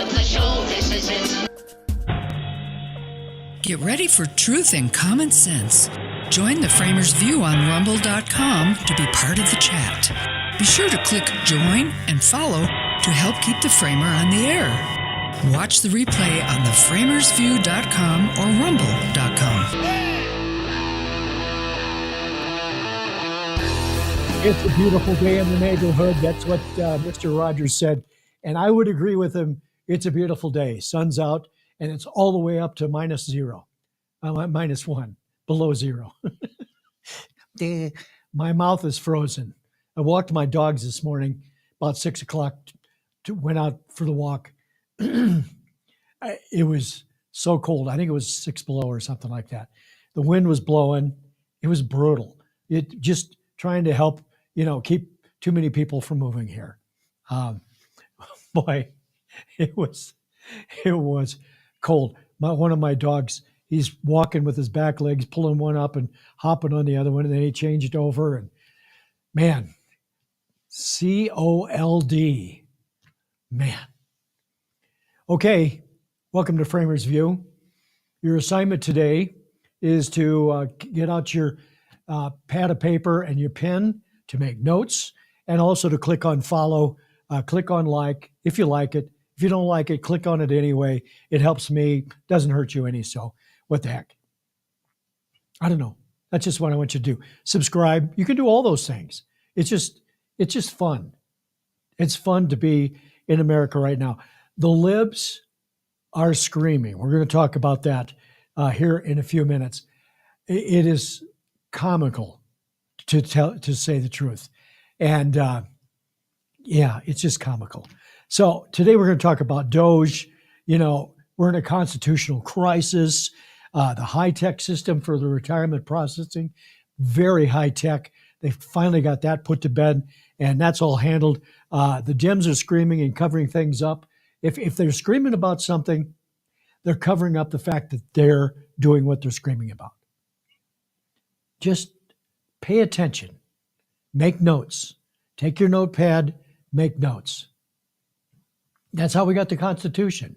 with the show. This is it. Get ready for truth and common sense. Join the Framers View on rumble.com to be part of the chat. Be sure to click join and follow to help keep the Framer on the air. Watch the replay on theframersview.com or rumble.com. It's a beautiful day in the neighborhood. That's what Mr. Rogers said. And I would agree with him. It's a beautiful day. Sun's out, and it's all the way up to -1, below zero. My mouth is frozen. I walked my dogs this morning about 6 o'clock, went out for the walk. It was so cold. I think it was 6 below or something like that. The wind was blowing. It was brutal. It just trying to help, keep too many people from moving here. Boy, it was cold. One of my dogs, he's walking with his back legs, pulling one up and hopping on the other one, and then he changed over. And man, cold, man. Okay, welcome to Framers View. Your assignment today is to get out your pad of paper and your pen to make notes, and also to click on follow, click on like if you like it. If you don't like it, click on it anyway. It helps me, doesn't hurt you any, so what the heck. I don't know. That's just what I want you to do. Subscribe. You can do all those things. It's just fun. It's fun to be in America right now. The libs are screaming. We're going to talk about that here in a few minutes. It is comical to say the truth. And it's just comical. So today we're going to talk about DOGE. We're in a constitutional crisis. The high-tech system for the retirement processing, very high-tech. They finally got that put to bed, and that's all handled. The Dems are screaming and covering things up. If they're screaming about something, they're covering up the fact that they're doing what they're screaming about. Just pay attention. Make notes. Take your notepad, make notes. That's how we got the Constitution.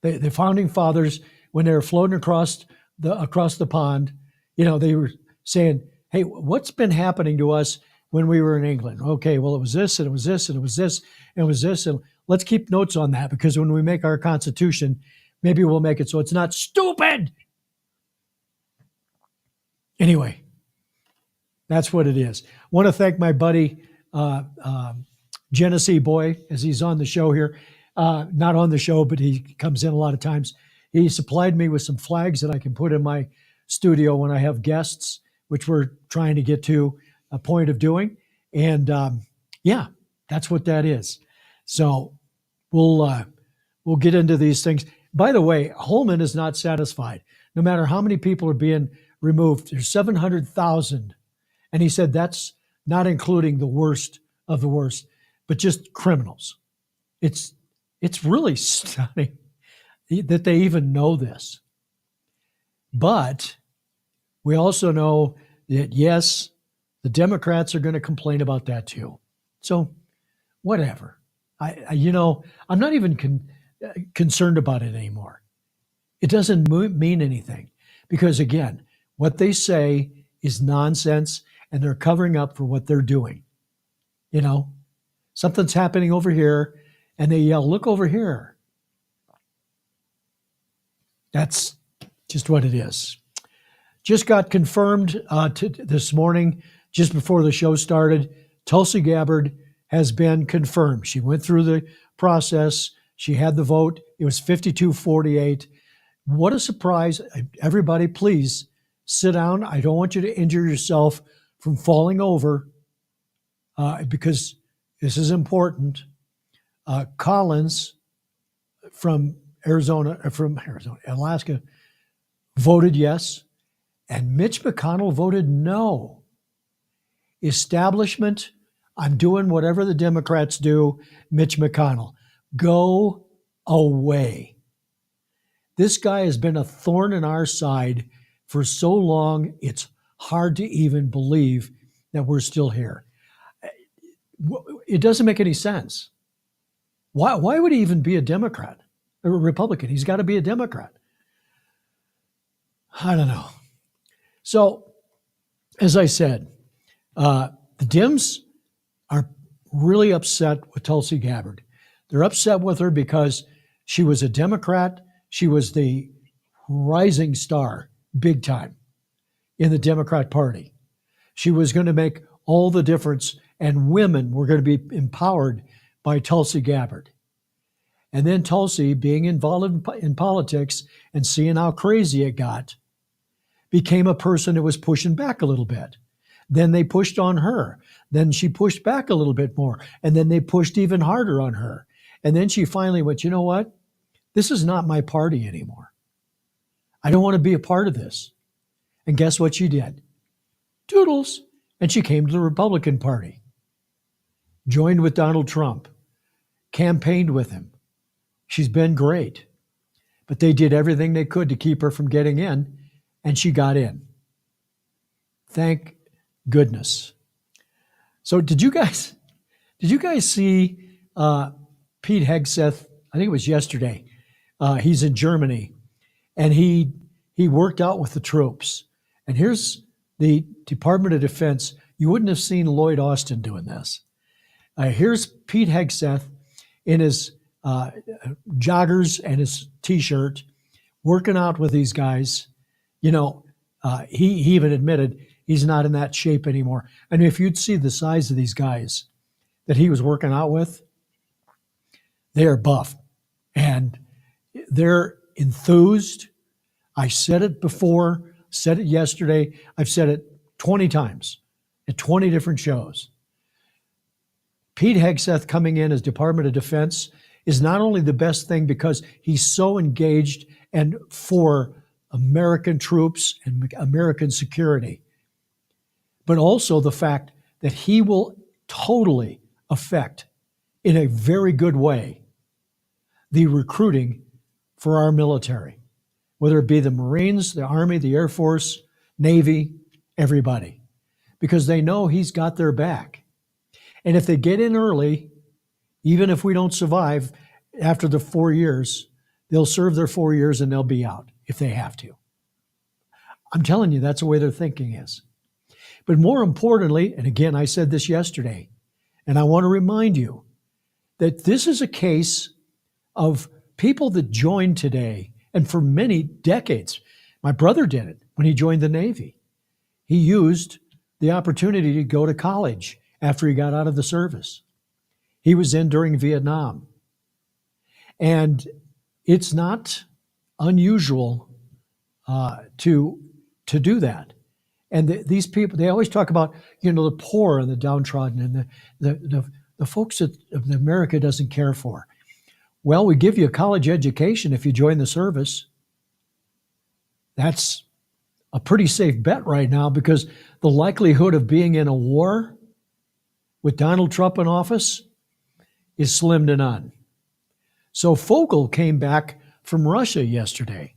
The founding fathers, when they were floating across the pond, they were saying, hey, what's been happening to us when we were in England? Okay, well, it was this, and it was this, and it was this, and it was this, and let's keep notes on that, because when we make our Constitution, maybe we'll make it so it's not stupid. Anyway, that's what it is. I want to thank my buddy, Genesee Boy, as he's on the show here. Not on the show, but he comes in a lot of times. He supplied me with some flags that I can put in my studio when I have guests, which we're trying to get to a point of doing. And that's what that is. So we'll get into these things. By the way, Holman is not satisfied. No matter how many people are being removed, there's 700,000. And he said that's not including the worst of the worst, but just criminals. It's really stunning that they even know this. But we also know that, yes, the Democrats are going to complain about that too. So whatever. I'm not even concerned about it anymore. It doesn't mean anything, because, again, what they say is nonsense, and they're covering up for what they're doing. Something's happening over here, and they yell, look over here. That's just what it is. Just got confirmed this morning, just before the show started, Tulsi Gabbard has been confirmed. She went through the process. She had the vote. It was 52-48. What a surprise. Everybody, please sit down. I don't want you to injure yourself from falling over because this is important. Collins from Alaska, voted yes, and Mitch McConnell voted no. Establishment, I'm doing whatever the Democrats do. Mitch McConnell, go away. This guy has been a thorn in our side for so long, it's hard to even believe that we're still here. It doesn't make any sense. Why would he even be a Democrat, a Republican? He's got to be a Democrat. I don't know. So, as I said, the Dems are really upset with Tulsi Gabbard. They're upset with her because she was a Democrat. She was the rising star, big time, in the Democrat Party. She was going to make all the difference, and women were going to be empowered by Tulsi Gabbard. And then Tulsi, being involved in politics and seeing how crazy it got, became a person who was pushing back a little bit. Then they pushed on her. Then she pushed back a little bit more. And then they pushed even harder on her. And then she finally went, you know what? This is not my party anymore. I don't want to be a part of this. And guess what she did? Toodles. And she came to the Republican Party, joined with Donald Trump, campaigned with him. She's been great. But they did everything they could to keep her from getting in, and she got in. Thank goodness. So did you guys see Pete Hegseth? I think it was yesterday. He's in Germany, and he worked out with the troops. And here's the Department of Defense. You wouldn't have seen Lloyd Austin doing this. Here's Pete Hegseth in his joggers and his T-shirt, working out with these guys. You know, he even admitted he's not in that shape anymore. I mean, if you'd see the size of these guys that he was working out with, they are buff and they're enthused. I said it before, said it yesterday. I've said it 20 times at 20 different shows. Pete Hegseth coming in as Department of Defense is not only the best thing because he's so engaged and for American troops and American security, but also the fact that he will totally affect, in a very good way, the recruiting for our military, whether it be the Marines, the Army, the Air Force, Navy, everybody, because they know he's got their back. And if they get in early, even if we don't survive after the 4 years, they'll serve their 4 years and they'll be out if they have to. I'm telling you, that's the way their thinking is. But more importantly, and again, I said this yesterday, and I want to remind you that this is a case of people that joined today, and for many decades. My brother did it when he joined the Navy. He used the opportunity to go to college after he got out of the service. He was in during Vietnam. And it's not unusual to do that. And these people, they always talk about, the poor and the downtrodden and the folks that America doesn't care for. Well, we give you a college education if you join the service. That's a pretty safe bet right now because the likelihood of being in a war with Donald Trump in office is slim to none. So Fogel came back from Russia yesterday.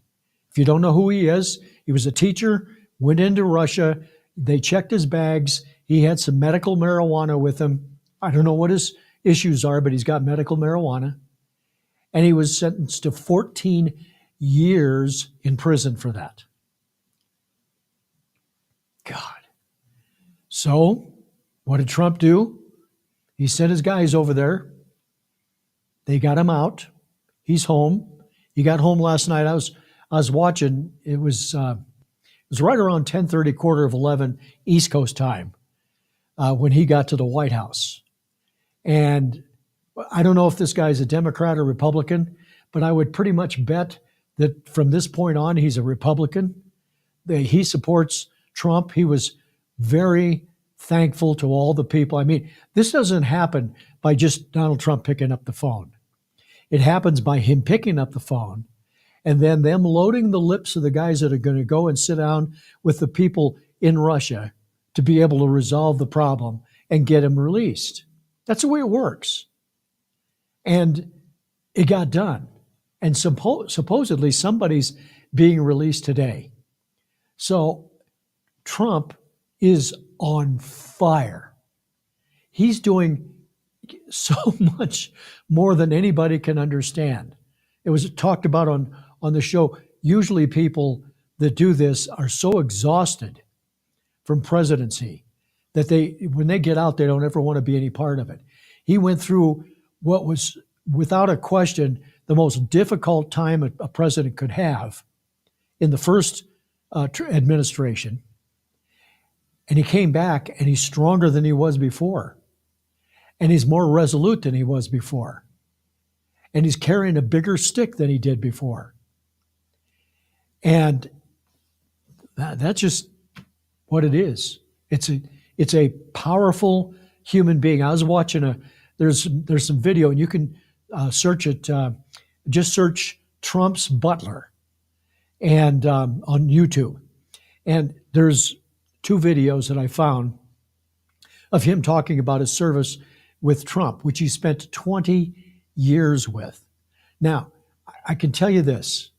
If you don't know who he is, he was a teacher, went into Russia. They checked his bags. He had some medical marijuana with him. I don't know what his issues are, but he's got medical marijuana. And he was sentenced to 14 years in prison for that. God. So, what did Trump do? He sent his guys over there. They got him out. He's home. He got home last night. I was watching. It was right around 10:30, quarter of 11 East Coast time when he got to the White House. And I don't know if this guy's a Democrat or Republican, but I would pretty much bet that from this point on, he's a Republican. He supports Trump. He was very thankful to all the people. I mean, this doesn't happen by just Donald Trump picking up the phone. It happens by him picking up the phone and then them loading the lips of the guys that are going to go and sit down with the people in Russia to be able to resolve the problem and get him released. That's the way it works. And it got done. And supposedly somebody's being released today. So Trump is on fire. He's doing, so much more than anybody can understand. It was talked about on the show. Usually people that do this are so exhausted from presidency that when they get out, they don't ever want to be any part of it. He went through what was, without a question, the most difficult time a president could have in the first administration. And he came back and he's stronger than he was before. And he's more resolute than he was before. And he's carrying a bigger stick than he did before. And that's just what it is. It's a powerful human being. I was watching there's some video, and you can search it. Just search Trump's butler, and on YouTube. And there's 2 videos that I found of him talking about his service with Trump, which he spent 20 years with. Now, I can tell you this.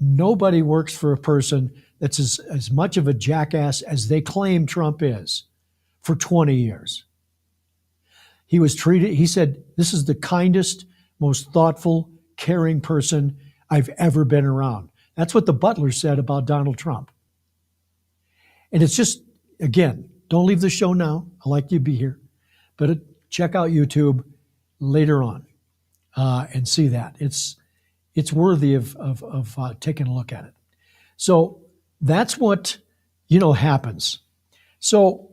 Nobody works for a person that's as much of a jackass as they claim Trump is for 20 years. He said, this is the kindest, most thoughtful, caring person I've ever been around. That's what the butler said about Donald Trump. And it's just, again, don't leave the show now. I like you to be here. But check out YouTube later on and see that. It's worthy of taking a look at it. So that's what, happens. So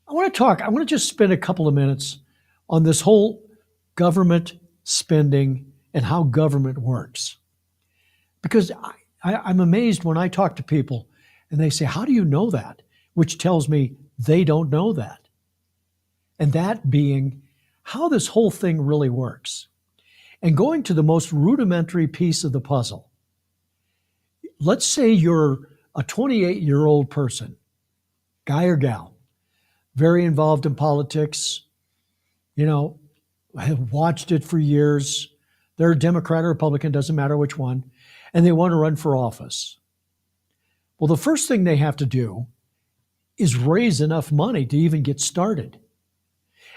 I want to just spend a couple of minutes on this whole government spending and how government works. Because I'm amazed when I talk to people and they say, how do you know that? Which tells me they don't know that. And that being how this whole thing really works. And going to the most rudimentary piece of the puzzle. Let's say you're a 28-year-old person, guy or gal, very involved in politics, have watched it for years. They're a Democrat or Republican, doesn't matter which one, and they want to run for office. Well, the first thing they have to do is raise enough money to even get started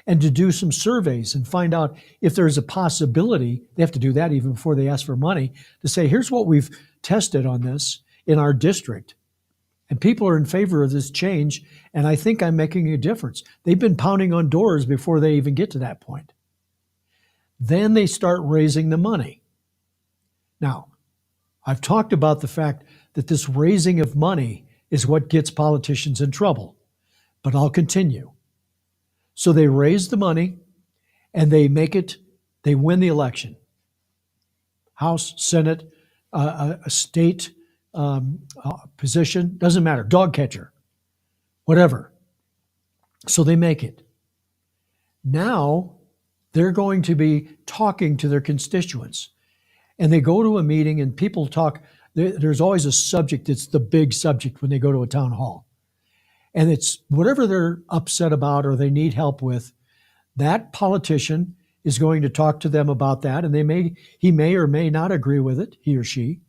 and to do some surveys and find out if there's a possibility. They have to do that even before they ask for money, to say, here's what we've tested on this in our district. And people are in favor of this change, and I think I'm making a difference. They've been pounding on doors before they even get to that point. Then they start raising the money. Now, I've talked about the fact that this raising of money is what gets politicians in trouble, but I'll continue. So they raise the money and they win the election. House, Senate, a state position, doesn't matter, dog catcher, whatever. So they make it. Now they're going to be talking to their constituents. And they go to a meeting and people talk. There's always a subject that's the big subject when they go to a town hall. And it's whatever they're upset about or they need help with, that politician is going to talk to them about that. And he may or may not agree with it, he or she.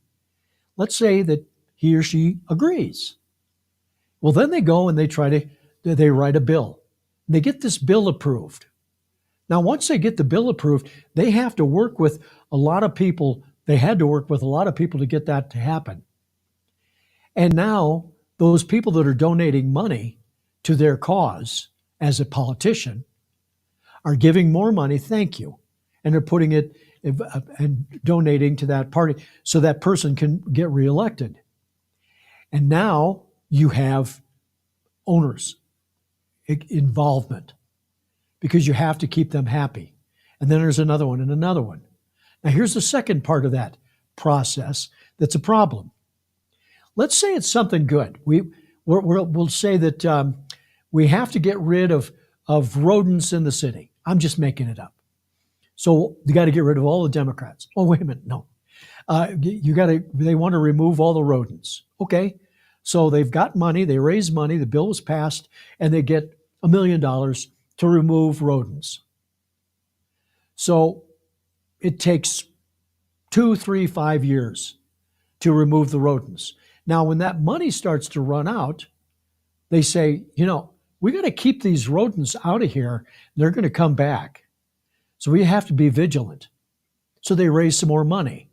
Let's say that he or she agrees. Well, then they go and they write a bill. They get this bill approved. Now, once they get the bill approved, they have to work with a lot of people. They had to work with a lot of people to get that to happen. And now those people that are donating money to their cause as a politician are giving more money, thank you. And they're putting it and donating to that party so that person can get reelected. And now you have owners' involvement because you have to keep them happy. And then there's another one and another one. Now here's the second part of that process that's a problem. Let's say it's something good. We'll say that we have to get rid of rodents in the city. I'm just making it up. So you got to get rid of all the Democrats. Oh, wait a minute, no. They want to remove all the rodents. Okay, so they've got money, they raise money, the bill was passed, and they get $1 million to remove rodents. So it takes 2, 3, 5 years to remove the rodents. Now, when that money starts to run out, they say, we got to keep these rodents out of here. They're going to come back. So we have to be vigilant. So they raise some more money.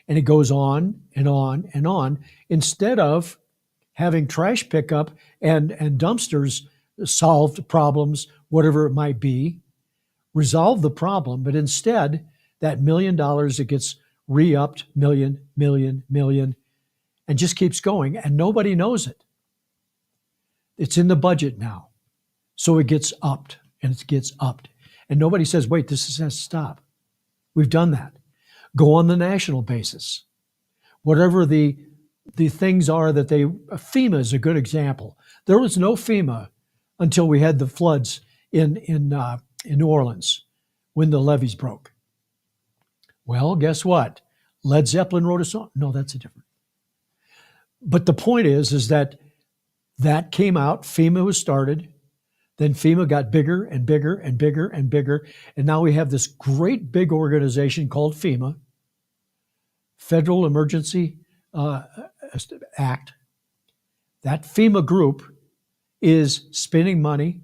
And it goes on and on and on. Instead of having trash pickup and dumpsters solved problems, whatever it might be, resolve the problem, but instead that $1 million that gets re-upped, million, and just keeps going, and nobody knows it. It's in the budget now. So it gets upped, and it gets upped. And nobody says, wait, this has to stop. We've done that. Go on the national basis. Whatever the things are that FEMA is a good example. There was no FEMA until we had the floods in New Orleans when the levees broke. Well, guess what? Led Zeppelin wrote a song. No, that's a different. But the point is that came out. FEMA was started. Then FEMA got bigger and bigger and bigger and bigger. And now we have this great big organization called FEMA, Federal Emergency Act. That FEMA group is spending money,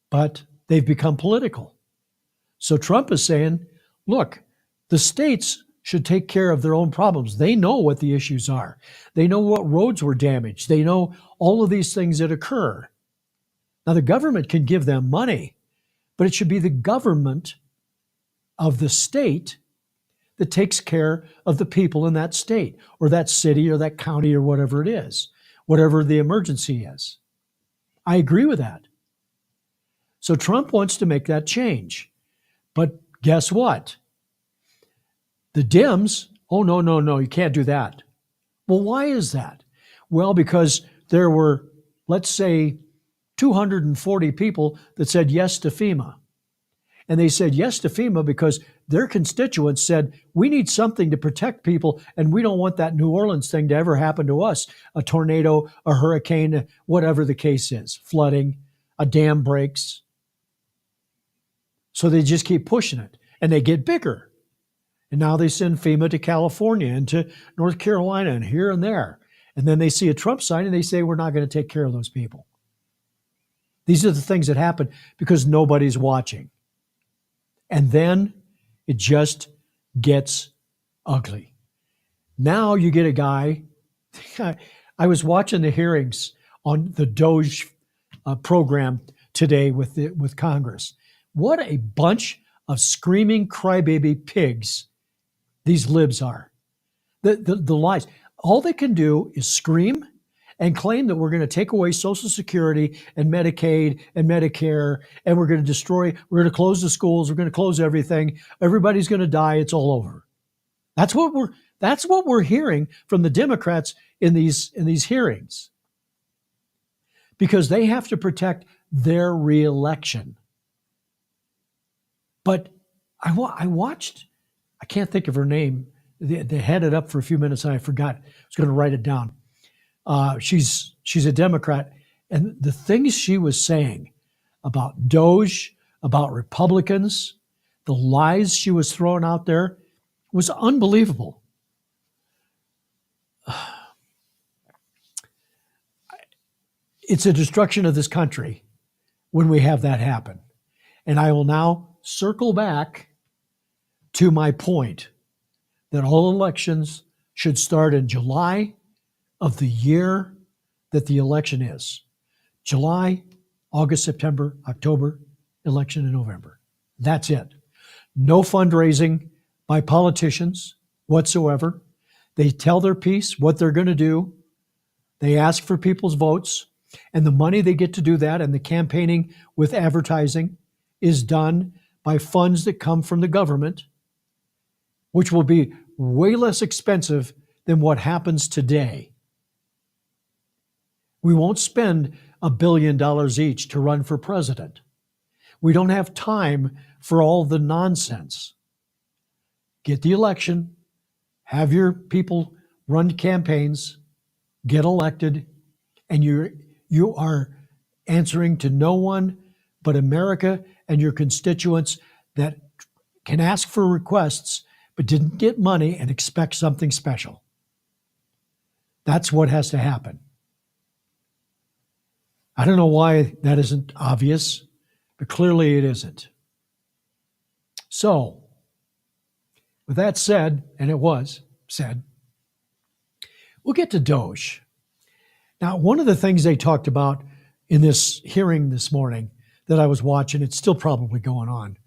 but they've become political. So Trump is saying, look, the states should take care of their own problems. They know what the issues are. They know what roads were damaged. They know all of these things that occur. Now, the government can give them money, but it should be the government of the state that takes care of the people in that state or that city or that county or whatever it is, whatever the emergency is. I agree with that. So Trump wants to make that change. But guess what? The Dems, oh, no, you can't do that. Well, why is that? Well, because there were, let's say, 240 people that said yes to FEMA. And they said yes to FEMA because their constituents said, we need something to protect people, and we don't want that New Orleans thing to ever happen to us, a tornado, a hurricane, whatever the case is, flooding, a dam breaks. So they just keep pushing it, and they get bigger. And now they send FEMA to California and to North Carolina and here and there. And then they see a Trump sign and they say, we're not going to take care of those people. These are the things that happen because nobody's watching. And then it just gets ugly. Now you get a guy, I was watching the hearings on the DOGE program today with Congress. What a bunch of screaming crybaby pigs these libs are. The lies. All they can do is scream and claim that we're going to take away Social Security and Medicaid and Medicare, and we're going to close the schools, we're going to close everything, everybody's going to die, it's all over. That's what we're hearing from the Democrats in these hearings. Because they have to protect their reelection. But I watched, I can't think of her name. They had it up for a few minutes and I forgot. I was going to write it down. She's a Democrat, and the things she was saying about DOGE, about Republicans, the lies she was throwing out there was unbelievable. It's a destruction of this country when we have that happen. And I will now circle back to my point that all elections should start in July of the year that the election is. July, August, September, October, election in November. That's it. No fundraising by politicians whatsoever. They tell their piece, what they're going to do. They ask for people's votes, and the money they get to do that and the campaigning with advertising is done by funds that come from the government, which will be way less expensive than what happens today. We won't spend $1 billion each to run for president. We don't have time for all the nonsense. Get the election, have your people run campaigns, get elected, and you are answering to no one but America and your constituents that can ask for requests but didn't get money and expect something special. That's what has to happen. I don't know why that isn't obvious, but clearly it isn't. So, with that said, and it was said, we'll get to Doge. Now, one of the things they talked about in this hearing this morning that I was watching, it's still probably going on,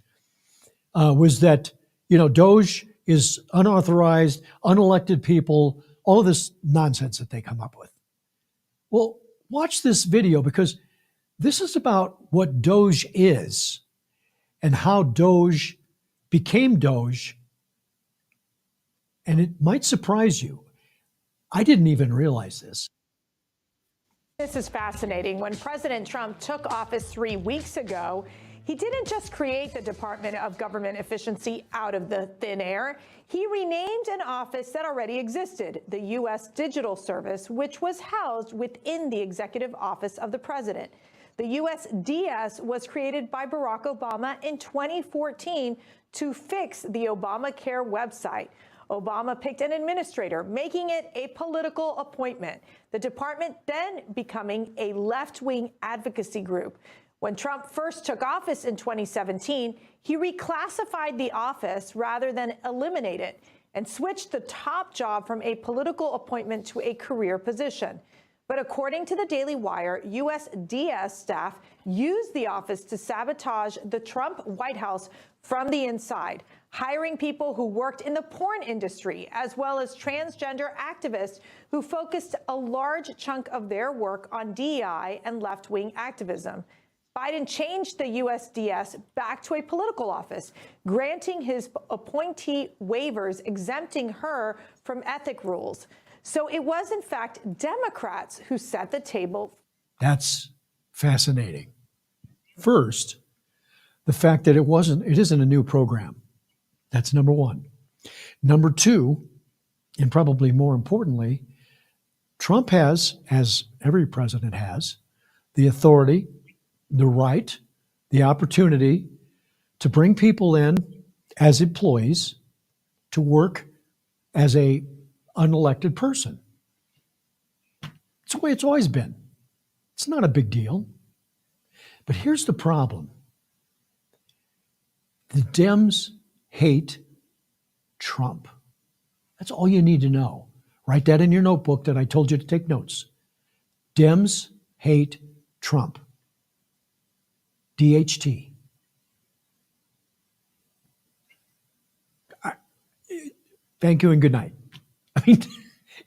was that, Doge is unauthorized, unelected people, all of this nonsense that they come up with. Well, watch this video because this is about what Doge is and how Doge became Doge. And it might surprise you. I didn't even realize this. This is fascinating. When President Trump took office 3 weeks ago, he didn't just create the Department of Government Efficiency out of the thin air. He renamed an office that already existed, the U.S. Digital Service, which was housed within the Executive Office of the President. The USDS was created by Barack Obama in 2014 to fix the Obamacare website. Obama picked an administrator, making it a political appointment. The department then becoming a left-wing advocacy group. When Trump first took office in 2017, he reclassified the office rather than eliminate it and switched the top job from a political appointment to a career position. But according to the Daily Wire, USDS staff used the office to sabotage the Trump White House from the inside, hiring people who worked in the porn industry, as well as transgender activists who focused a large chunk of their work on DEI and left-wing activism. Biden changed the USDS back to a political office, granting his appointee waivers, exempting her from ethic rules. So it was, in fact, Democrats who set the table. That's fascinating. First, the fact that it isn't a new program. That's number one. Number two, and probably more importantly, Trump has, as every president has, the authority, the right, the opportunity to bring people in as employees to work as a unelected person. It's the way it's always been. It's not a big deal. But here's the problem. The Dems hate Trump. That's all you need to know. Write that in your notebook that I told you to take notes. Dems hate Trump. DHT. Thank you and good night. I mean,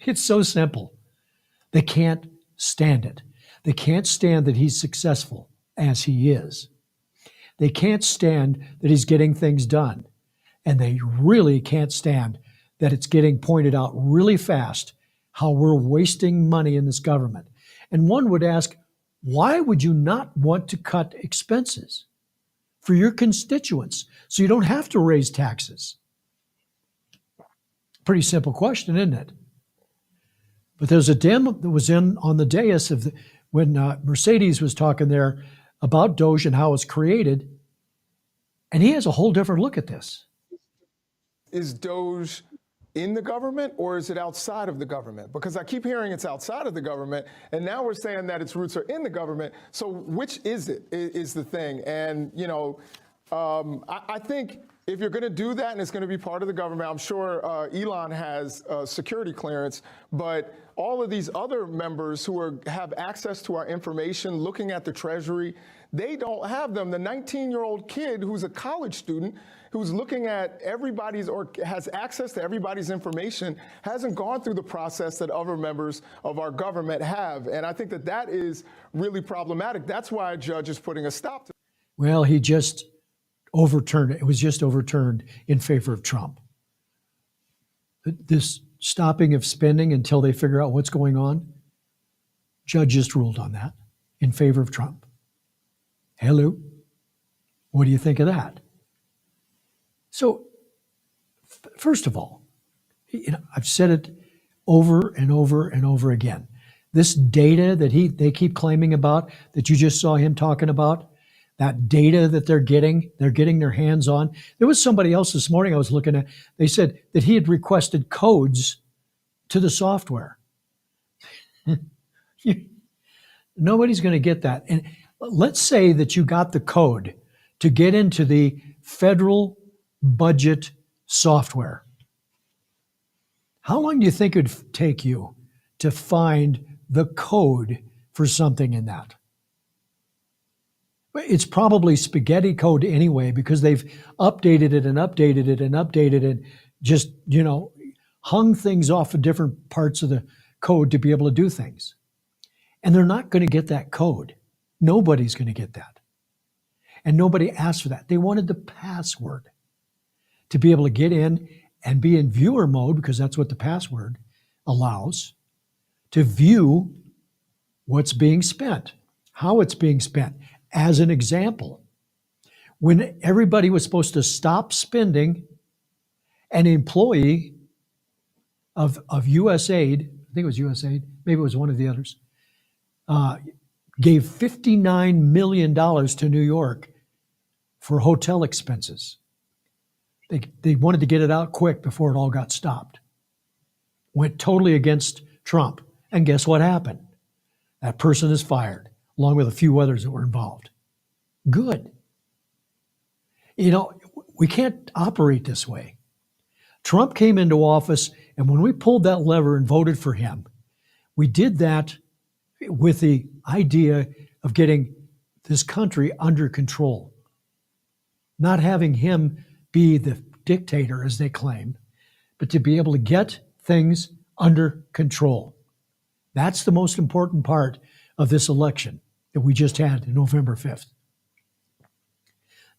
it's so simple. They can't stand it. They can't stand that he's successful as he is. They can't stand that he's getting things done. And they really can't stand that it's getting pointed out really fast how we're wasting money in this government. And one would ask, why would you not want to cut expenses for your constituents so you don't have to raise taxes? Pretty simple question, isn't it? But there's a Dem that was in on the dais when Mercedes was talking there about Doge and how it's created, and he has a whole different look at this. Is Doge in the government or is it outside of the government? Because I keep hearing it's outside of the government, and now we're saying that its roots are in the government. So which is it, is the thing? And, I think if you're going to do that and it's going to be part of the government, I'm sure Elon has security clearance, but all of these other members who have access to our information, looking at the Treasury, they don't have them. The 19-year-old kid who's a college student who's looking at everybody's or has access to everybody's information hasn't gone through the process that other members of our government have. And I think that that is really problematic. That's why a judge is putting a stop to it. Well, he just overturned it. It was just overturned in favor of Trump. This stopping of spending until they figure out what's going on, judge just ruled on that in favor of Trump. Hello, what do you think of that? So, first of all, I've said it over and over and over again. This data that they keep claiming about, that you just saw him talking about, that data that they're getting their hands on. There was somebody else this morning I was looking at. They said that he had requested codes to the software. Nobody's going to get that. And let's say that you got the code to get into the federal budget software. How long do you think it would take you to find the code for something in that? It's probably spaghetti code anyway, because they've updated it and updated it and updated it, just, hung things off of different parts of the code to be able to do things. And they're not going to get that code. Nobody's going to get that. And nobody asked for that. They wanted the password to be able to get in and be in viewer mode, because that's what the password allows, to view what's being spent, how it's being spent. As an example, when everybody was supposed to stop spending, an employee of USAID, I think it was USAID, maybe it was one of the others, gave $59 million to New York for hotel expenses. They wanted to get it out quick before it all got stopped. Went totally against Trump. And guess what happened? That person is fired, along with a few others that were involved. Good. We can't operate this way. Trump came into office, and when we pulled that lever and voted for him, we did that with the idea of getting this country under control, not having him be the dictator, as they claim, but to be able to get things under control. That's the most important part of this election that we just had on November 5th.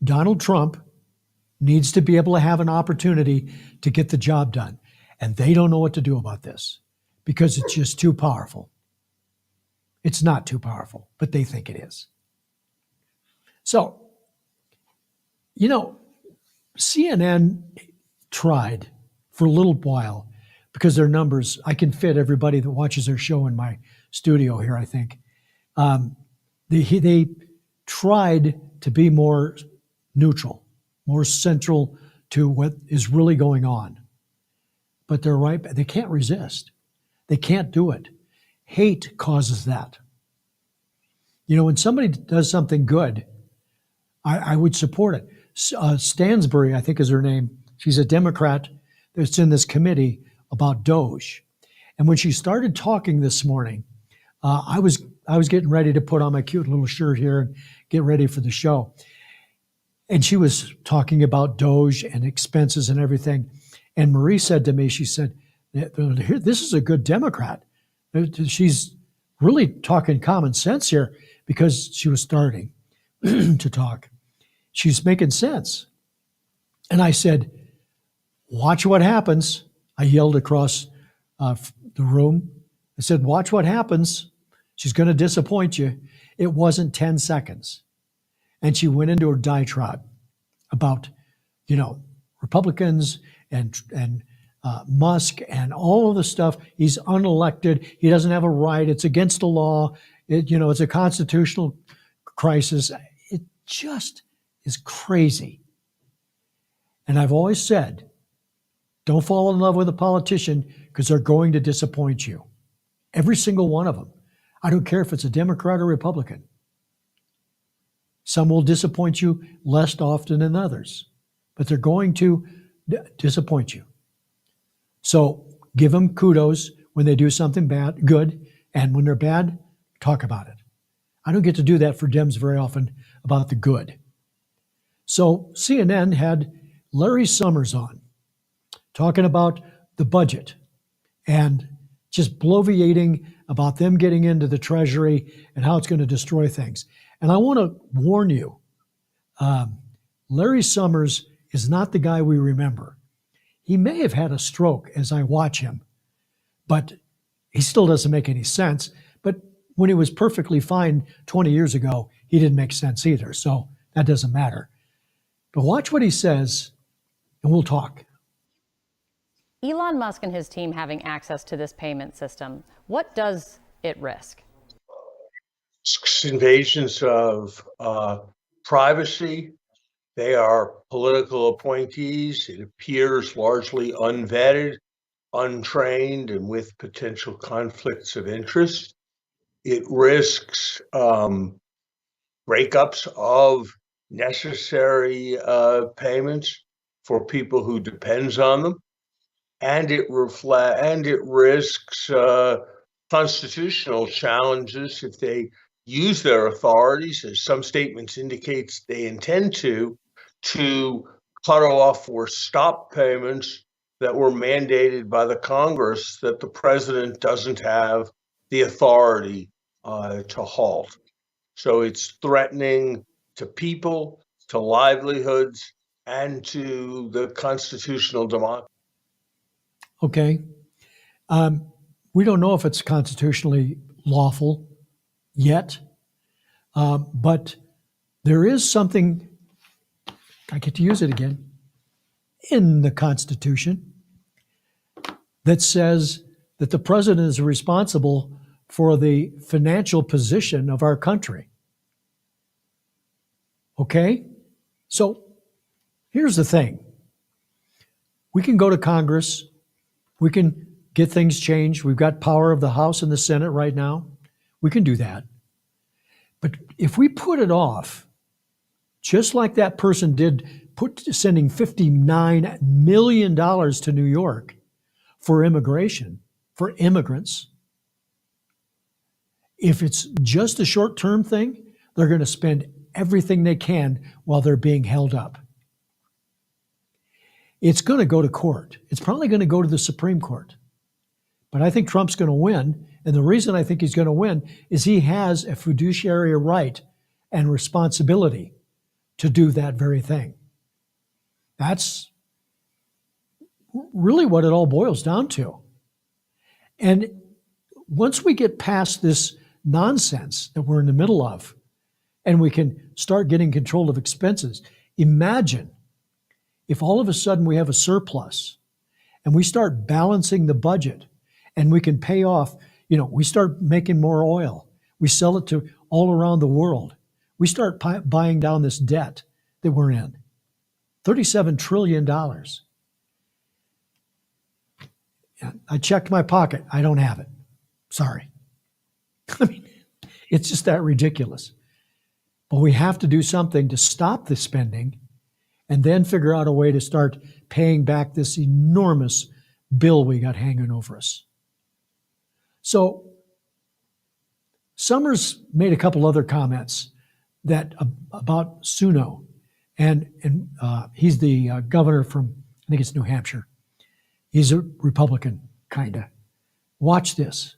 Donald Trump needs to be able to have an opportunity to get the job done. And they don't know what to do about this because it's just too powerful. It's not too powerful, but they think it is. So, CNN tried for a little while, because their numbers, I can fit everybody that watches their show in my studio here, I think. They tried to be more neutral, more central to what is really going on. But they're right, they can't resist. They can't do it. Hate causes that. When somebody does something good, I would support it. Stansbury, I think is her name. She's a Democrat that's in this committee about Doge. And when she started talking this morning, I was getting ready to put on my cute little shirt here and get ready for the show. And she was talking about Doge and expenses and everything. And Marie said to me, she said, this is a good Democrat. She's really talking common sense here, because she was starting to talk. She's making sense. And I said, watch what happens. I yelled across the room. I said, watch what happens. She's going to disappoint you. It wasn't 10 seconds. And she went into her diatribe about, Republicans and Musk and all of the stuff. He's unelected. He doesn't have a right. It's against the law. It's a constitutional crisis. It just is crazy. And I've always said, don't fall in love with a politician, because they're going to disappoint you. Every single one of them. I don't care if it's a Democrat or Republican. Some will disappoint you less often than others, but they're going to disappoint you. So give them kudos when they do something good, and when they're bad, talk about it. I don't get to do that for Dems very often about the good. So CNN had Larry Summers on, talking about the budget and just bloviating about them getting into the Treasury and how it's going to destroy things. And I want to warn you, Larry Summers is not the guy we remember. He may have had a stroke as I watch him, but he still doesn't make any sense. But when he was perfectly fine 20 years ago, he didn't make sense either. So that doesn't matter. But watch what he says, and we'll talk. Elon Musk and his team having access to this payment system, what does it risk? Invasions of privacy. They are political appointees. It appears largely unvetted, untrained, and with potential conflicts of interest. It risks breakups of necessary payments for people who depends on them, and it risks constitutional challenges if they use their authorities, as some statements indicates they intend to cut off or stop payments that were mandated by the Congress that the president doesn't have the authority to halt. So it's threatening to people, to livelihoods, and to the constitutional democracy. Okay. We don't know if it's constitutionally lawful yet, but there is something, I get to use it again, in the Constitution that says that the president is responsible for the financial position of our country. Okay? So here's the thing. We can go to Congress. We can get things changed. We've got power of the House and the Senate right now. We can do that. But if we put it off, just like that person did, sending $59 million to New York for immigration, for immigrants, if it's just a short-term thing, they're going to spend everything they can while they're being held up. It's going to go to court. It's probably going to go to the Supreme Court. But I think Trump's going to win. And the reason I think he's going to win is he has a fiduciary right and responsibility to do that very thing. That's really what it all boils down to. And once we get past this nonsense that we're in the middle of, and we can start getting control of expenses, imagine if all of a sudden we have a surplus and we start balancing the budget and we can pay off, we start making more oil. We sell it to all around the world. We start buying down this debt that we're in. $37 trillion. I checked my pocket. I don't have it. Sorry. I mean, it's just that ridiculous. But we have to do something to stop the spending and then figure out a way to start paying back this enormous bill we got hanging over us. So Summers made a couple other comments about Suno, and he's the governor from, I think it's New Hampshire. He's a Republican, kinda. Watch this.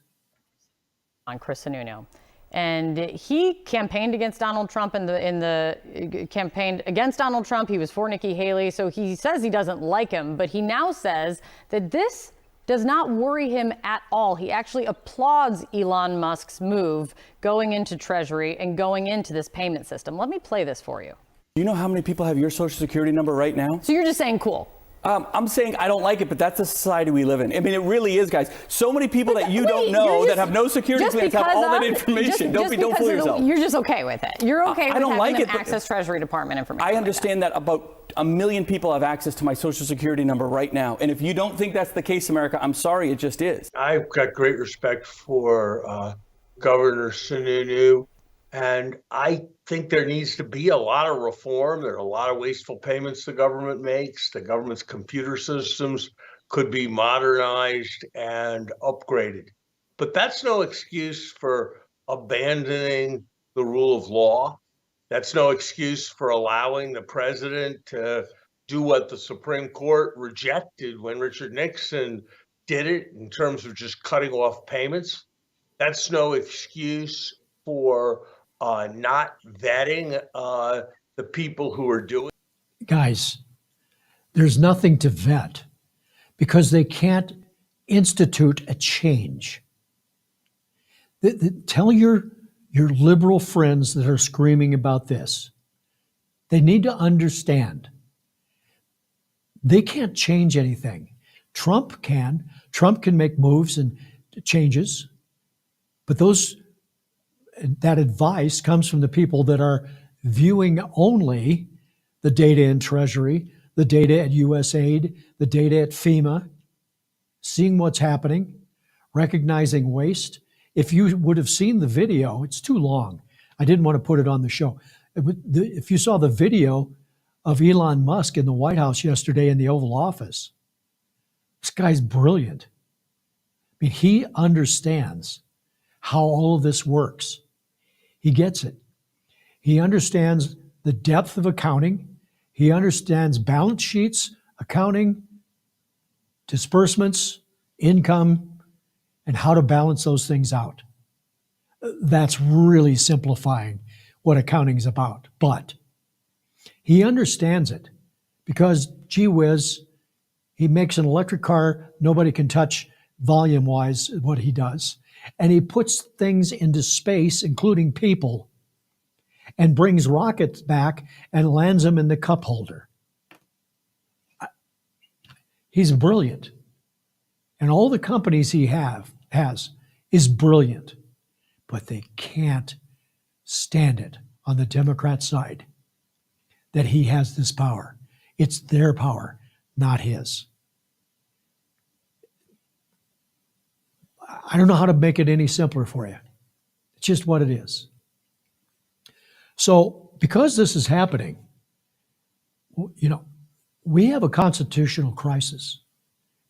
On Chris Sununu. And he campaigned against Donald Trump in the campaign against Donald Trump. He was for Nikki Haley. So he says he doesn't like him, but he now says that this does not worry him at all. He actually applauds Elon Musk's move going into Treasury and going into this payment system. Let me play this for you. Do you know how many people have your social security number right now? So you're just saying cool. I'm saying I don't like it, but that's the society we live in. I mean, it really is, guys. So many people that you don't know that have no security clearance have all that information. Don't fool yourself. You're just okay with it. You're okay with having like them access Treasury Department information. I understand that about 1 million people have access to my social security number right now. And if you don't think that's the case, America, I'm sorry, it just is. I've got great respect for Governor Sununu. And I think there needs to be a lot of reform. There are a lot of wasteful payments the government makes. The government's computer systems could be modernized and upgraded. But that's no excuse for abandoning the rule of law. That's no excuse for allowing the president to do what the Supreme Court rejected when Richard Nixon did it in terms of just cutting off payments. That's no excuse for not vetting the people who are doing. Guys, there's nothing to vet because they can't institute a change. Tell your liberal friends that are screaming about this. They need to understand. They can't change anything. Trump can. Trump can make moves and changes, but that advice comes from the people that are viewing only the data in Treasury, the data at USAID, the data at FEMA, seeing what's happening, recognizing waste. if you would have seen the video, it's too long. I didn't want to put it on the show. If you saw the video of Elon Musk in the White House yesterday in the Oval Office, this guy's brilliant. I mean, he understands how all of this works. He gets it. He understands the depth of accounting. He understands balance sheets, accounting, disbursements, income, and how to balance those things out. That's really simplifying what accounting is about. But he understands it because, gee whiz, he makes an electric car nobody can touch volume-wise what he does. And he puts things into space, including people, and brings rockets back and lands them in the cup holder. He's brilliant. And all the companies he has is brilliant. But they can't stand it on the Democrat side that he has this power. It's their power, not his. I don't know how to make it any simpler for you. It's just what it is. So because this is happening, we have a constitutional crisis.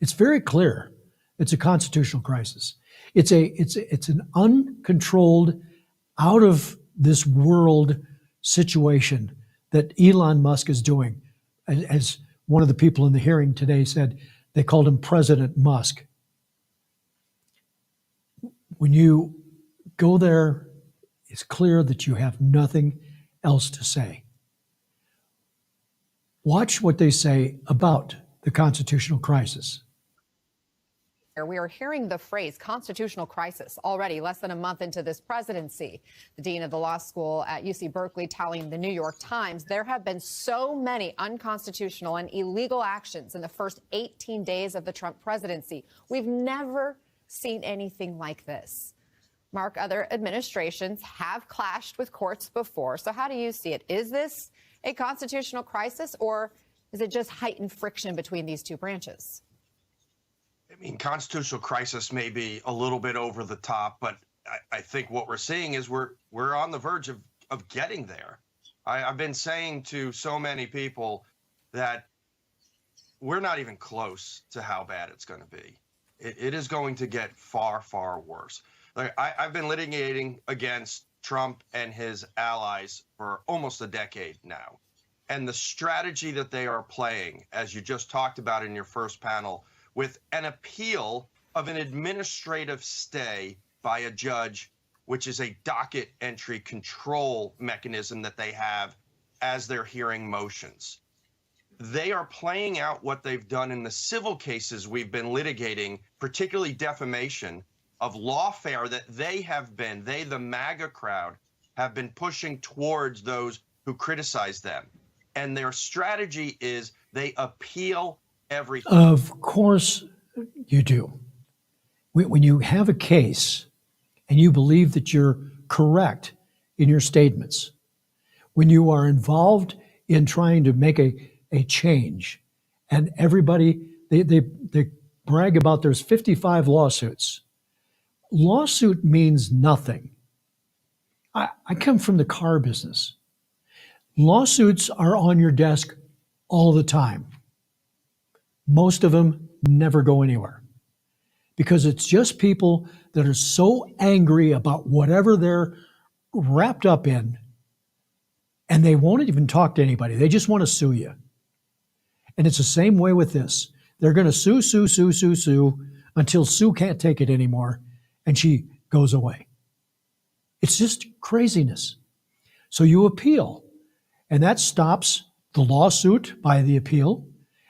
It's very clear. It's a constitutional crisis. It's an uncontrolled, out of this world situation that Elon Musk is doing. As one of the people in the hearing today said, they called him President Musk. When you go there, it's clear that you have nothing else to say. Watch what they say about the constitutional crisis. We are hearing the phrase constitutional crisis already less than a month into this presidency. The dean of the law school at UC Berkeley telling the New York Times there have been so many unconstitutional and illegal actions in the first 18 days of the Trump presidency. We've never seen anything like this. Mark, other administrations have clashed with courts before. So how do you see it? Is this a constitutional crisis, or is it just heightened friction between these two branches? I mean, constitutional crisis may be a little bit over the top, but I think what we're seeing is we're on the verge of getting there. I've been saying to so many people that we're not even close to how bad it's going to be. It is going to get far, far worse. Like I've been litigating against Trump and his allies for almost a decade now. And the strategy that they are playing, as you just talked about in your first panel, with an appeal of an administrative stay by a judge, which is a docket entry control mechanism that they have as they're hearing motions. They are playing out what they've done in the civil cases we've been litigating, particularly defamation of lawfare that they, the MAGA crowd, have been pushing towards those who criticize them. And their strategy is they appeal everything. Of course you do. When you have a case and you believe that you're correct in your statements, when you are involved in trying to make a change, and everybody, they brag about there's 55 lawsuits. Lawsuit means nothing. I come from the car business. Lawsuits are on your desk all the time. Most of them never go anywhere because it's just people that are so angry about whatever they're wrapped up in, and they won't even talk to anybody. They just want to sue you. And it's the same way with this. They're going to sue until Sue can't take it anymore and she goes away. It's just craziness. So you appeal, and that stops the lawsuit by the appeal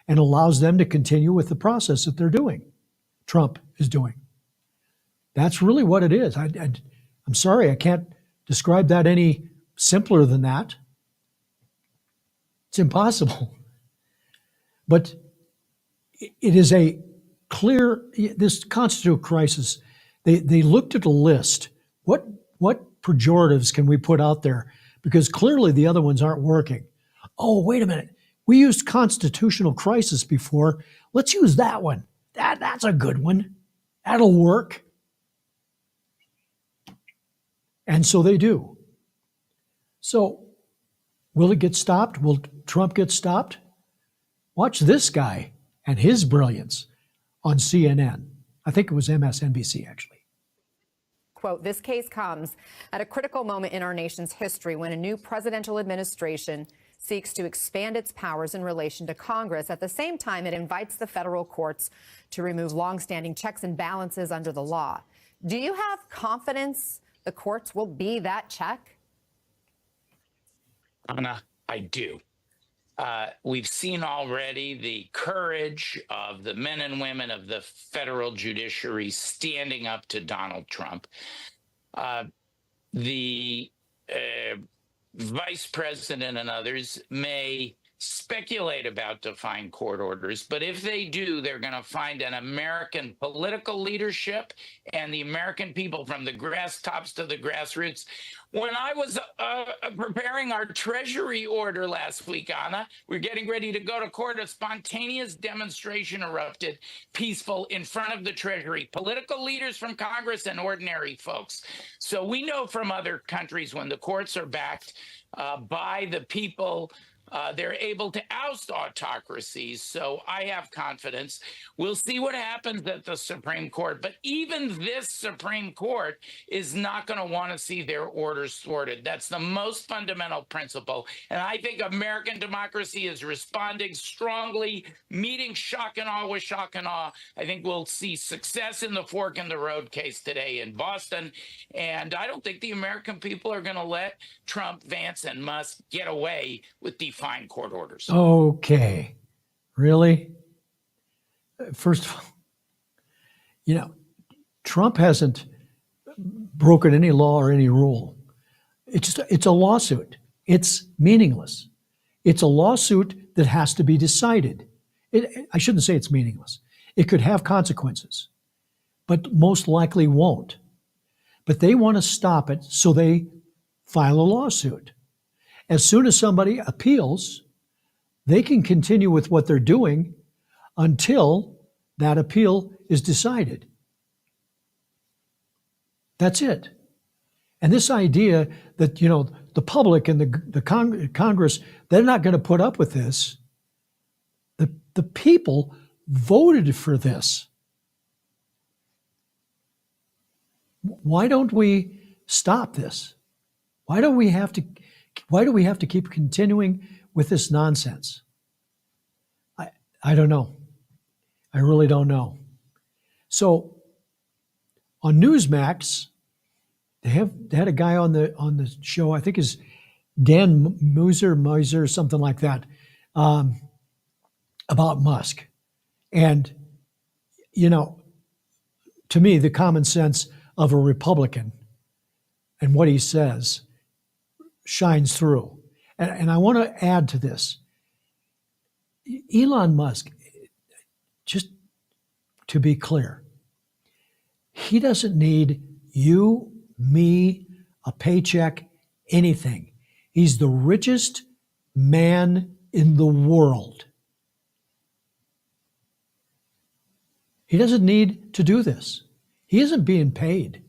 and allows them to continue with the process that they're doing, Trump is doing. That's really what it is. I'm sorry, I can't describe that any simpler than that. It's impossible. But it is a clear, this constitutional crisis, they looked at a list. What pejoratives can we put out there? Because clearly the other ones aren't working. Oh, wait a minute. We used constitutional crisis before. Let's use that one. That's a good one. That'll work. And so they do. So will it get stopped? Will Trump get stopped? Watch this guy and his brilliance on CNN. I think it was MSNBC, actually. Quote, this case comes at a critical moment in our nation's history when a new presidential administration seeks to expand its powers in relation to Congress. At the same time, it invites the federal courts to remove longstanding checks and balances under the law. Do you have confidence the courts will be that check? Anna, I do. We've seen already the courage of the men and women of the federal judiciary standing up to Donald Trump. The vice president and others may speculate about defying court orders, but if they do, they're going to find an American political leadership and the American people from the grass tops to the grassroots. When I was preparing our Treasury order last week, Anna, we're getting ready to go to court. A spontaneous demonstration erupted, peaceful, in front of the Treasury. Political leaders from Congress and ordinary folks. So we know from other countries when the courts are backed by the people, they're able to oust autocracies. So I have confidence. We'll see what happens at the Supreme Court. But even this Supreme Court is not going to want to see their orders thwarted. That's the most fundamental principle. And I think American democracy is responding strongly, meeting shock and awe with shock and awe. I think we'll see success in the fork in the road case today in Boston. And I don't think the American people are going to let Trump, Vance, and Musk get away with defying court orders. Okay. Really? First of all, Trump hasn't broken any law or any rule. It's a lawsuit. It's meaningless. It's a lawsuit that has to be decided. I shouldn't say it's meaningless. It could have consequences, but most likely won't. But they want to stop it, so they file a lawsuit. As soon as somebody appeals, they can continue with what they're doing until that appeal is decided. That's it. And this idea that, the public and the Congress, they're not going to put up with this. The people voted for this. Why don't we stop this? Why do we have to keep continuing with this nonsense? I don't know. I really don't know. So on Newsmax, they had a guy on the show, I think is Dan Moser, something like that, about Musk. And, to me, the common sense of a Republican and what he says shines through. And I want to add to this. Elon Musk, just to be clear, he doesn't need you, me, a paycheck, anything. He's the richest man in the world. He doesn't need to do this. He isn't being paid.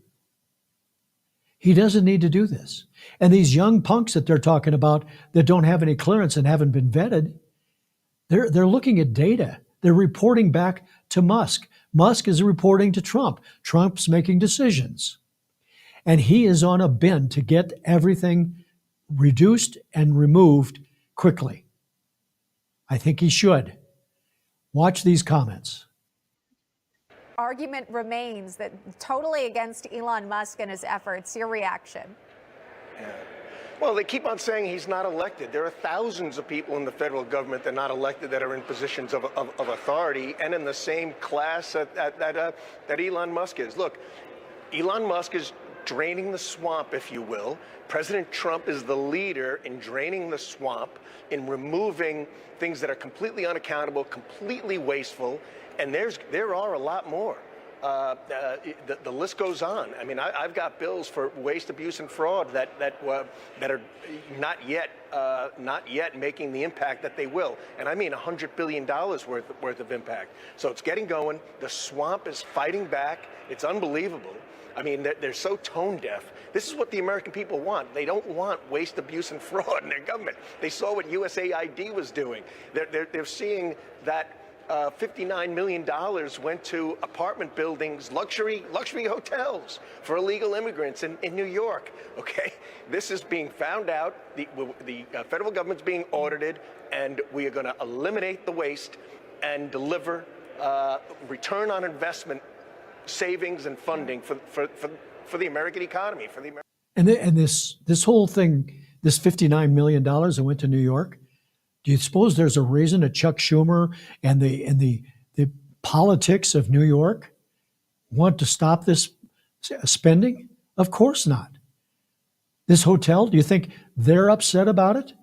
He doesn't need to do this. And these young punks that they're talking about that don't have any clearance and haven't been vetted, they're looking at data. They're reporting back to Musk. Musk is reporting to Trump. Trump's making decisions. And he is on a bend to get everything reduced and removed quickly. I think he should. Watch these comments. Argument remains that totally against Elon Musk and his efforts. Your reaction? Yeah. Well, they keep on saying he's not elected. There are thousands of people in the federal government that are not elected that are in positions of authority and in the same class that Elon Musk is. Look, Elon Musk is draining the swamp, if you will. President Trump is the leader in draining the swamp, in removing things that are completely unaccountable, completely wasteful. And there are a lot more. The list goes on. I mean, I've got bills for waste, abuse, and fraud that are not yet making the impact that they will. And I mean $100 billion worth of impact. So it's getting going. The swamp is fighting back. It's unbelievable. I mean, they're so tone deaf. This is what the American people want. They don't want waste, abuse, and fraud in their government. They saw what USAID was doing. They're seeing that $59 million went to apartment buildings, luxury hotels for illegal immigrants in New York. Okay, this is being found out. The federal government's being audited, and we are going to eliminate the waste and deliver return on investment savings and funding for the American economy. And this whole thing, this $59 million that went to New York. Do you suppose there's a reason that Chuck Schumer and the politics of New York want to stop this spending? Of course not. This hotel, do you think they're upset about it?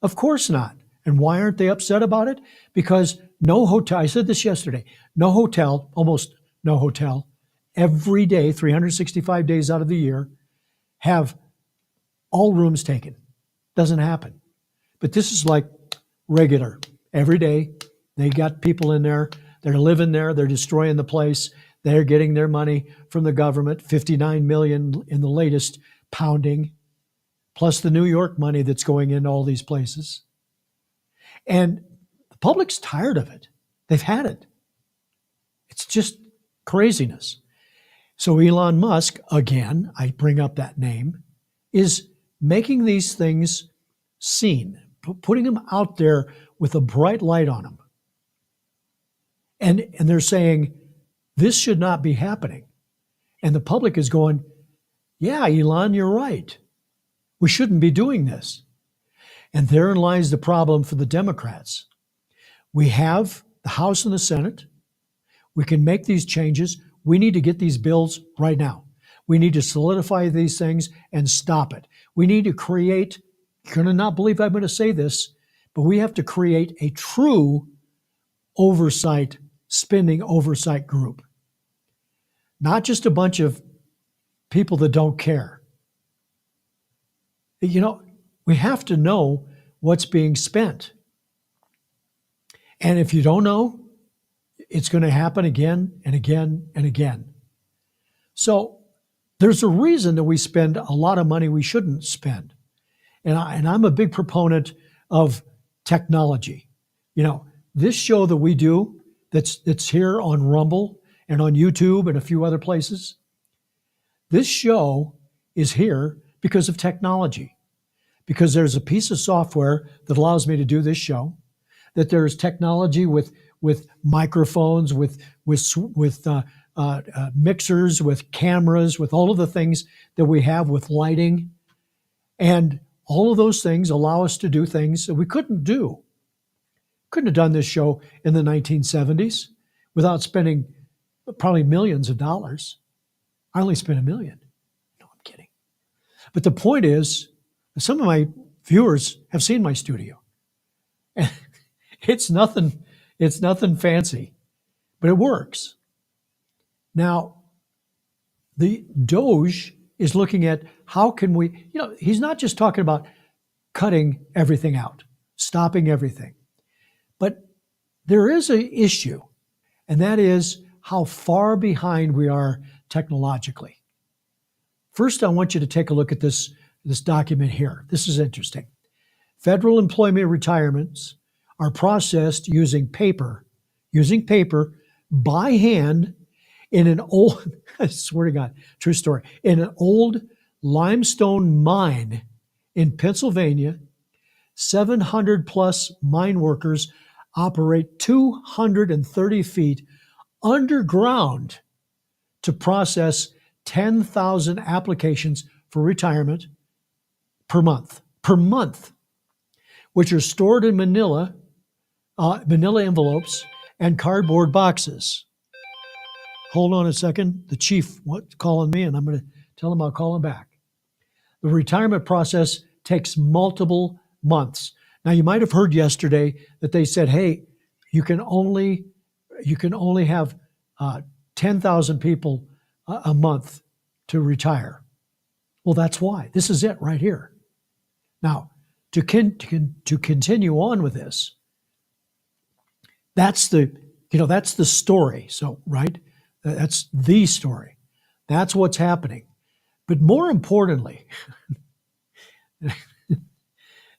Of course not. And why aren't they upset about it? Because no hotel, I said this yesterday, no hotel, almost no hotel, every day, 365 days out of the year, have all rooms taken. Doesn't happen. But this is like regular. Every day, they got people in there. They're living there. They're destroying the place. They're getting their money from the government, $59 million in the latest pounding, plus the New York money that's going into all these places. And the public's tired of it. They've had it. It's just craziness. So Elon Musk, again, I bring up that name, is making these things seen, putting them out there with a bright light on them. And they're saying, this should not be happening. And the public is going, yeah, Elon, you're right. We shouldn't be doing this. And therein lies the problem for the Democrats. We have the House and the Senate. We can make these changes. We need to get these bills right now. We need to solidify these things and stop it. We need to create, you're going to not believe I'm going to say this, but we have to create a true spending oversight group. Not just a bunch of people that don't care. You know, we have to know what's being spent. And if you don't know, it's going to happen again and again and again. So there's a reason that we spend a lot of money we shouldn't spend. And I'm a big proponent of technology. You know, this show that we do that's here on Rumble and on YouTube and a few other places, this show is here because of technology. Because there's a piece of software that allows me to do this show, that there's technology with microphones, with mixers, with cameras, with all of the things that we have with lighting. And all of those things allow us to do things that we couldn't do. Couldn't have done this show in the 1970s without spending probably millions of dollars. I only spent $1 million. No, I'm kidding. But the point is, some of my viewers have seen my studio. And it's nothing fancy, but it works. Now, the Doge is looking at how can we, he's not just talking about cutting everything out, stopping everything. But there is an issue, and that is how far behind we are technologically. First, I want you to take a look at this document here. This is interesting. Federal employee retirements are processed using paper by hand in an old, I swear to God, true story, in an old limestone mine in Pennsylvania. 700 plus mine workers operate 230 feet underground to process 10,000 applications for retirement per month, which are stored in manila envelopes and cardboard boxes. Hold on a second. The chief calling me, and I'm going to tell him I'll call him back. The retirement process takes multiple months. Now, you might have heard yesterday that they said, hey, you can only have 10,000 people a month to retire. Well, that's why. This is it right here. Now, to continue on with this, that's the story. So, right? That's the story. That's what's happening. But more importantly,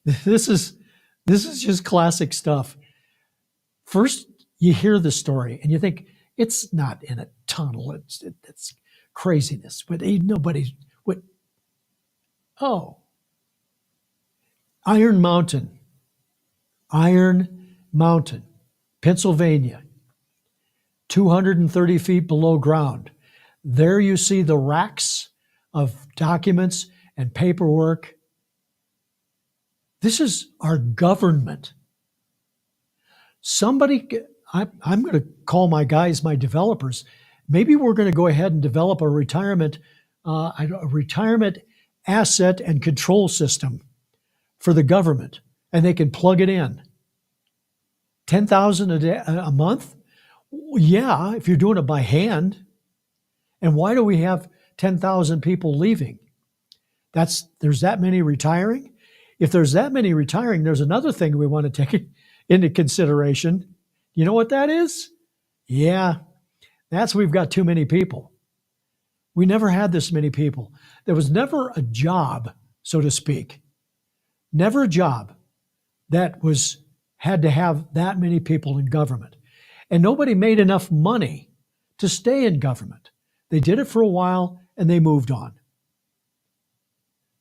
this is just classic stuff. First, you hear the story and you think it's not in a tunnel. It's craziness. But nobody would. Oh, Iron Mountain, Pennsylvania, 230 feet below ground. There you see the racks of documents and paperwork. This is our government. I'm going to call my guys, my developers. Maybe we're going to go ahead and develop a retirement asset and control system for the government, and they can plug it in. 10,000 a month? Yeah, if you're doing it by hand. And why do we have 10,000 people leaving? There's that many retiring. If there's that many retiring, there's another thing we want to take into consideration. You know what that is? Yeah, we've got too many people. We never had this many people. There was never a job, so to speak, never a job that had to have that many people in government. And nobody made enough money to stay in government. They did it for a while and they moved on.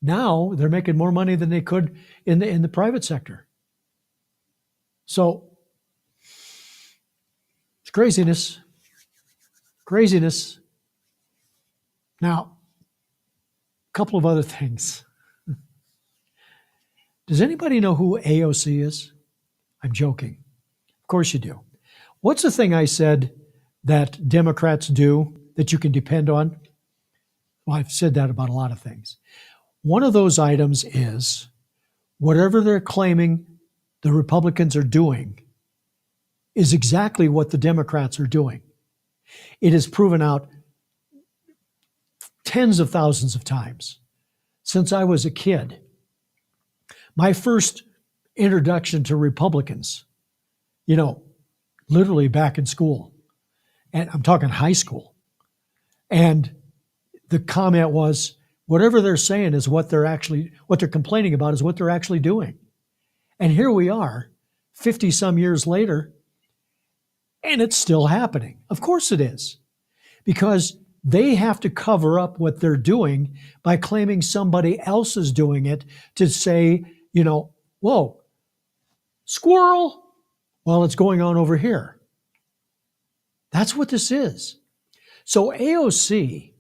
Now they're making more money than they could in the private sector. So it's craziness. Craziness. Now, a couple of other things. Does anybody know who AOC is? I'm joking. Of course you do. What's the thing I said that Democrats do that you can depend on? Well, I've said that about a lot of things. One of those items is whatever they're claiming the Republicans are doing is exactly what the Democrats are doing. It is proven out tens of thousands of times since I was a kid. My first introduction to Republicans, literally back in school, and I'm talking high school. And the comment was, whatever they're saying is what they're complaining about is what they're actually doing. And here we are, 50 some years later, and it's still happening. Of course it is, because they have to cover up what they're doing by claiming somebody else is doing it to say, whoa, squirrel. Well, it's going on over here. That's what this is. So AOC,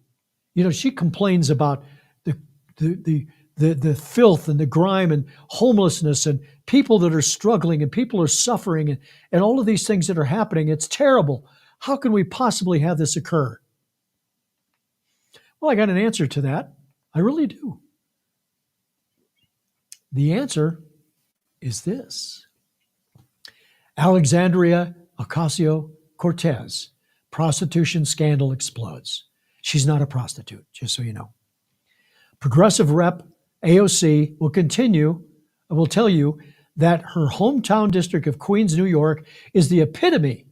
she complains about the filth and the grime and homelessness and people that are struggling and people are suffering and all of these things that are happening. It's terrible. How can we possibly have this occur? Well, I got an answer to that. I really do. The answer is this. Alexandria Ocasio-Cortez, prostitution scandal explodes. She's not a prostitute, just so you know. Progressive rep AOC will tell you that her hometown district of Queens, New York, is the epitome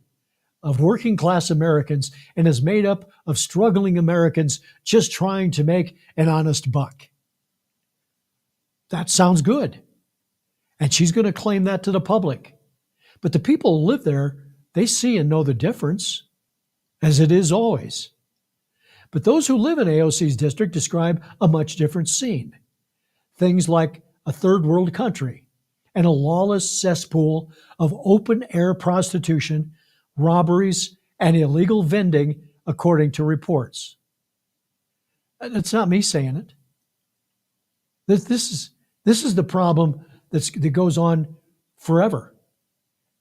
of working class Americans and is made up of struggling Americans just trying to make an honest buck. That sounds good. And she's going to claim that to the public. But the people who live there, they see and know the difference, as it is always. But those who live in AOC's district describe a much different scene. Things like a third world country and a lawless cesspool of open-air prostitution, robberies, and illegal vending, according to reports. That's not me saying it. This is the problem that goes on forever.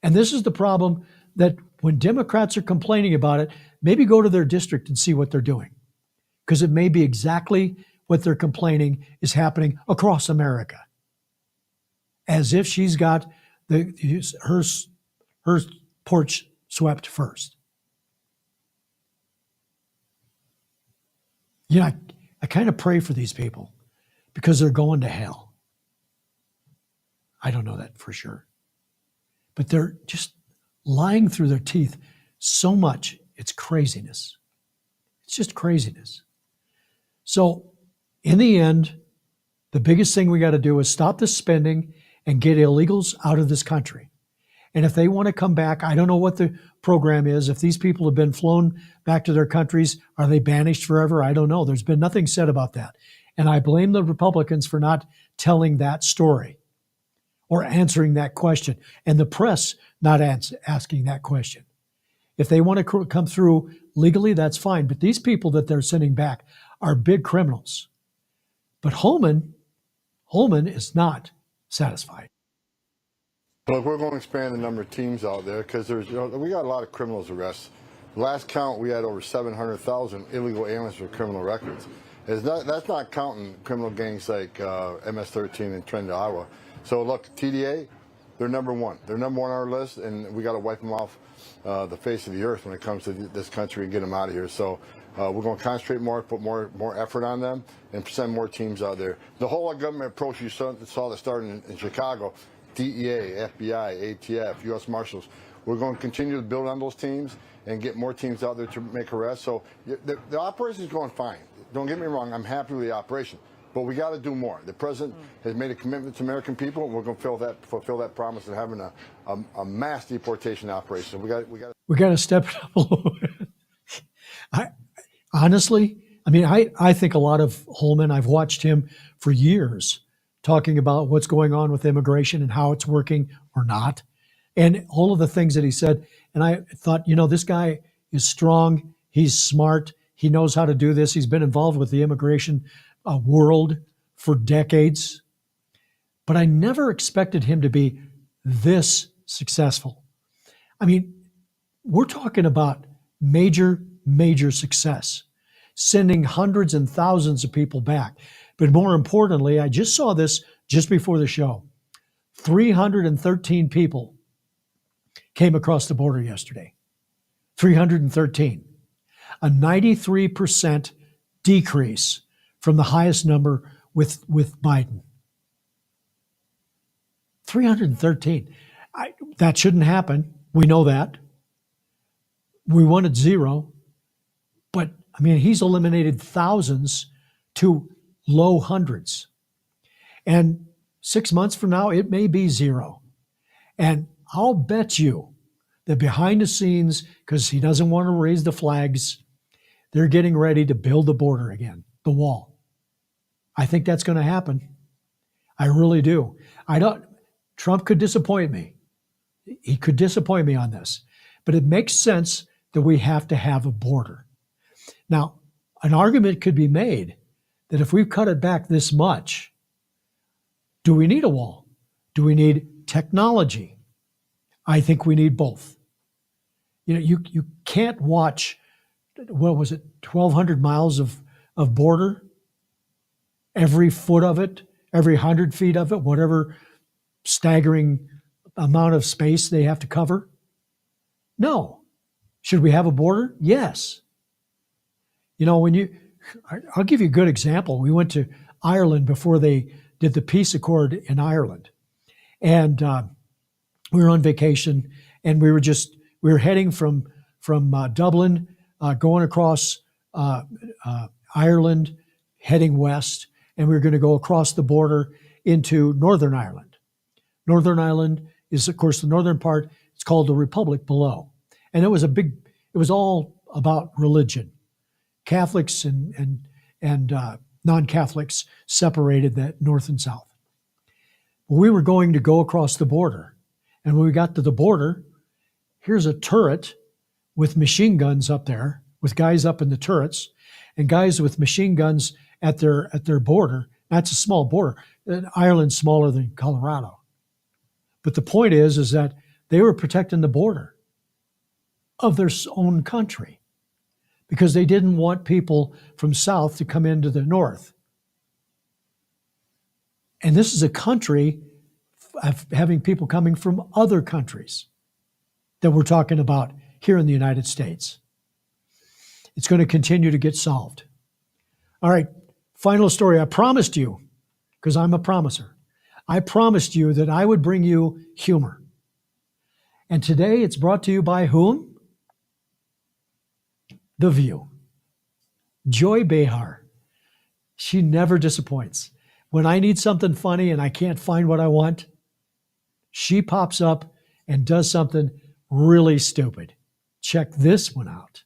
And this is the problem that when Democrats are complaining about it, maybe go to their district and see what they're doing. Because it may be exactly what they're complaining is happening across America. As if she's got her porch swept first. You know, I kind of pray for these people because they're going to hell. I don't know that for sure. But they're just lying through their teeth so much. It's craziness. It's just craziness. So in the end, the biggest thing we got to do is stop the spending and get illegals out of this country. And if they want to come back, I don't know what the program is. If these people have been flown back to their countries, are they banished forever? I don't know. There's been nothing said about that. And I blame the Republicans for not telling that story or answering that question, and the press not asking that question. If they want to come through legally, that's fine. But these people that they're sending back are big criminals. But Holman is not satisfied. Look, we're going to expand the number of teams out there because we got a lot of criminals arrests. Last count, we had over 700,000 illegal aliens with criminal records. That's not counting criminal gangs like MS-13 and Trend, Iowa. So look, TDA, they're number one. They're number one on our list, and we got to wipe them off the face of the earth when it comes to this country and get them out of here. So we're going to concentrate more, put more effort on them, and send more teams out there. The whole government approach you saw that started in Chicago, DEA, FBI, ATF, U.S. Marshals. We're going to continue to build on those teams and get more teams out there to make arrests. So the operation is going fine. Don't get me wrong, I'm happy with the operation. But we got to do more. The president has made a commitment to American people, and we're going to fulfill that promise of having a mass deportation operation. We got to step it up a little bit. Honestly, I think a lot of Holman. I've watched him for years talking about what's going on with immigration and how it's working or not, and all of the things that he said. And I thought, this guy is strong. He's smart. He knows how to do this. He's been involved with the immigration world for decades. But I never expected him to be this successful. We're talking about major success, sending hundreds and thousands of people back. But more importantly, I just saw this just before the show. 313 people came across the border yesterday. 313. A 93% decrease from the highest number with Biden. 313. That shouldn't happen. We know that. We wanted zero. But, he's eliminated thousands to low hundreds. And 6 months from now, it may be zero. And I'll bet you that behind the scenes, because he doesn't want to raise the flags, they're getting ready to build the border again, the wall. I think that's going to happen. I really do. Trump could disappoint me. He could disappoint me on this. But it makes sense that we have to have a border. Now, an argument could be made that if we cut it back this much, do we need a wall? Do we need technology? I think we need both. You can't watch, 1,200 miles of border? Every foot of it, every 100 feet of it, whatever staggering amount of space they have to cover? No. Should we have a border? Yes. I'll give you a good example. We went to Ireland before they did the peace accord in Ireland. And we were on vacation, and we were heading from Dublin, going across Ireland, heading west, and we were going to go across the border into Northern Ireland. Northern Ireland is, of course, the northern part. It's called the Republic below. And it was all about religion. Catholics and non-Catholics separated that north and south. We were going to go across the border. And when we got to the border, here's a turret with machine guns up there, with guys up in the turrets, and guys with machine guns at their border. That's a small border. Ireland's smaller than Colorado. But the point is that they were protecting the border of their own country because they didn't want people from south to come into the north. And this is a country of having people coming from other countries that we're talking about here in the United States. It's going to continue to get solved. All right, final story. I promised you, because I'm a promiser, I promised you that I would bring you humor. And today it's brought to you by whom? The View. Joy Behar. She never disappoints. When I need something funny and I can't find what I want, she pops up and does something really stupid. Check this one out.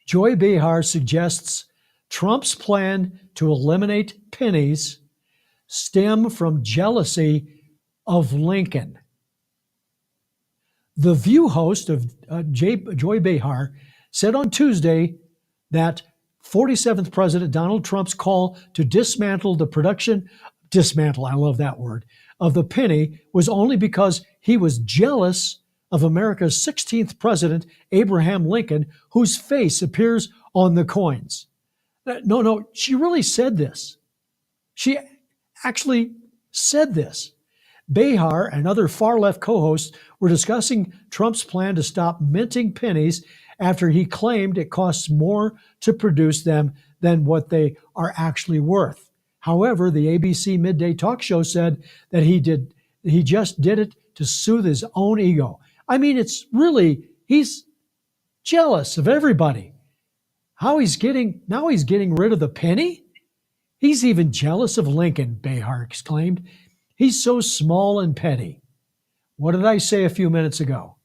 Joy Behar suggests Trump's plan to eliminate pennies stem from jealousy of Lincoln. The View host of Joy Behar said on Tuesday that 47th President Donald Trump's call to dismantle the production, I love that word, of the penny was only because he was jealous of America's 16th president, Abraham Lincoln, whose face appears on the coins. No, she really said this. She actually said this. Behar and other far-left co-hosts were discussing Trump's plan to stop minting pennies after he claimed it costs more to produce them than what they are actually worth. However, the ABC midday talk show said that he just did it to soothe his own ego. I mean, he's jealous of everybody. He's getting rid of the penny? He's even jealous of Lincoln, Behar exclaimed. He's so small and petty. What did I say a few minutes ago?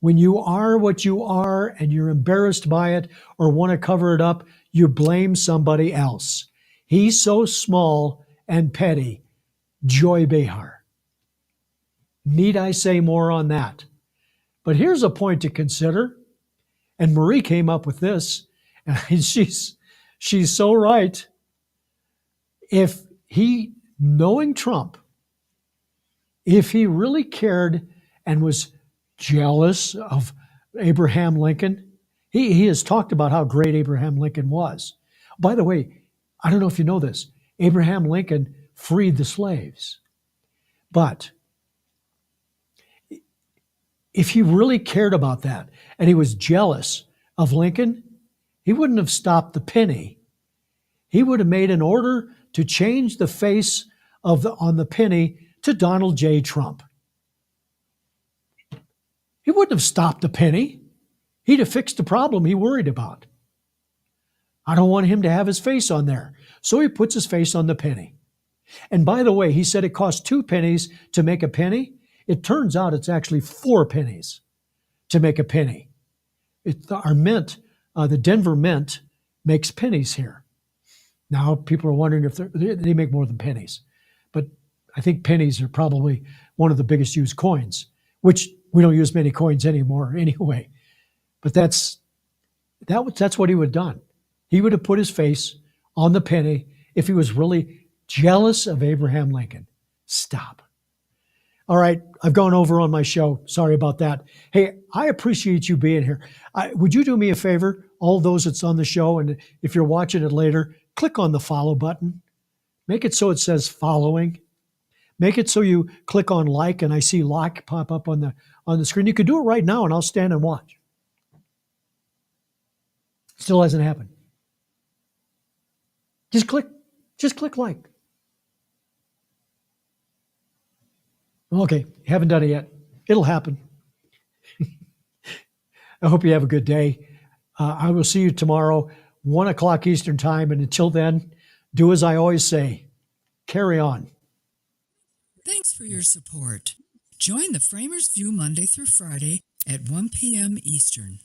When you are what you are and you're embarrassed by it or want to cover it up, you blame somebody else. He's so small and petty. Joy Behar. Need I say more on that? But here's a point to consider. And Marie came up with this, and she's so right. If he, knowing Trump, if he really cared and was jealous of Abraham Lincoln, he has talked about how great Abraham Lincoln was. By the way, I don't know if you know this, Abraham Lincoln freed the slaves. But if he really cared about that and he was jealous of Lincoln, he wouldn't have stopped the penny. He would have made an order to change the face on the penny to Donald J. Trump. He wouldn't have stopped the penny. He'd have fixed the problem he worried about. I don't want him to have his face on there. So he puts his face on the penny. And by the way, he said it costs 2 pennies to make a penny. It turns out it's actually 4 pennies to make a penny. Our mint, the Denver Mint, makes pennies here. Now people are wondering if they make more than pennies. But I think pennies are probably one of the biggest used coins, which we don't use many coins anymore anyway. But that's what he would have done. He would have put his face on the penny if he was really jealous of Abraham Lincoln. Stop. All right, I've gone over on my show. Sorry about that. Hey, I appreciate you being here. Would you do me a favor, all those that's on the show, and if you're watching it later, click on the follow button. Make it so it says following. Make it so you click on like, and I see like pop up on the screen. You could do it right now, and I'll stand and watch. Still hasn't happened. Just click like. Okay, haven't done it yet. It'll happen. I hope you have a good day. I will see you tomorrow, 1 o'clock Eastern time. And until then, do as I always say, carry on. Thanks for your support. Join the Framers View Monday through Friday at 1 p.m. Eastern.